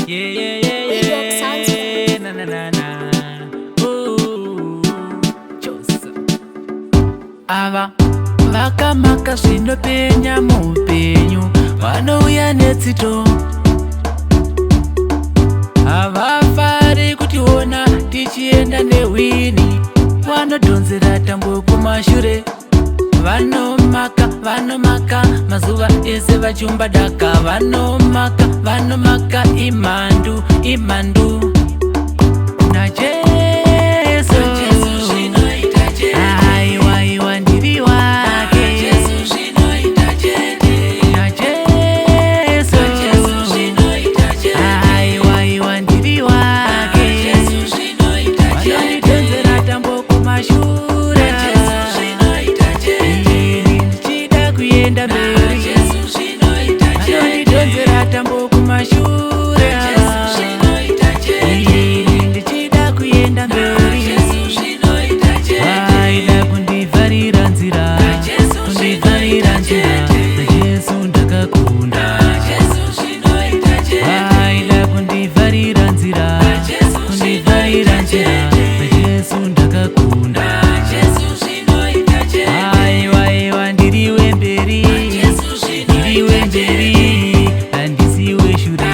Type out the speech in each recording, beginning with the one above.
Yeah, yeah, yeah, yeah. Na na na na. Ooh, Joseph. Ava vakamaka zvinopenya muupenyu vanouya netsito, havafari kutiona tichienda nehwini, vanodhonzera tambo kumashure, vanomaka mazuva ese vachiumba daka, vanomaka imhandu najesu aiwaiwa ndiri wake najesu aiwaiwa ndiri wake vanondidhonzera tambo kumashure ndichida kuenda mberi, vanondidhonzera tambo kumashure ndichida kuenda mberi, vaida kundivharira nzira, kundivharira nzira najesu ndakakunda, vaida kundivharira nzira, kundivharira nzira najesu ndakakunda, aiwaiwa ndiriwe mberi, ndiriwe mberi handisiwe shure,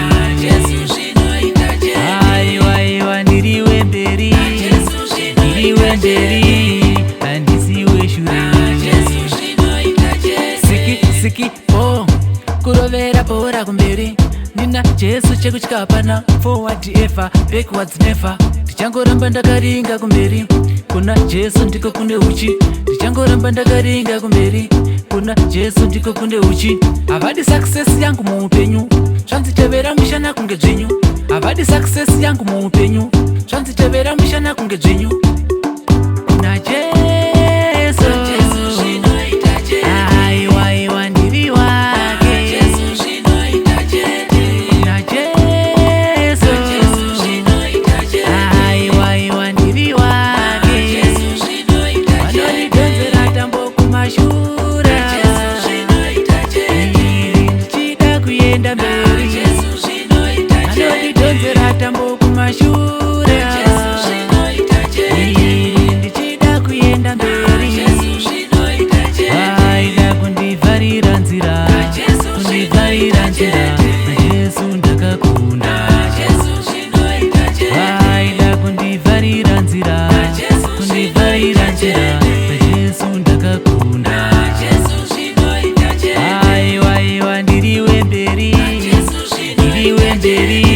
aiwaiwa ndiriwe mberi, ndiriwe mberi handisiwe shure. Siki kurovera bhora kumberi, nina jesu chekutya hapana, forward ever backwards never, ndichangoramba ndakaringa kumberi, kuna jesu ndiko kune uchi, ndichangoramba ndakaringa kumberi, kuna jesu ndiko kune uchi. Havadi success yangu muupenyu, zvanzitevera mushana kunge dzvinyu, havadi success yangu muupenyu, zvanzitevera mushana kunge dzvinyu najesu aiwaiwa ndiri wake najesu aiwaiwa ndiri wake vanondidhonzera tambo kumashure ndichida kuenda mberi, vanondidhonzera tambo kumashure ndichida kuenda mberi, vaida kundivharira nzira, kundivharira nzira najesu ndakakunda, vaida kundivharira nzira, kundivharira nzira najesu ndakakunda, aiwaiwa ndiriwe mberi, ndiriwe mberi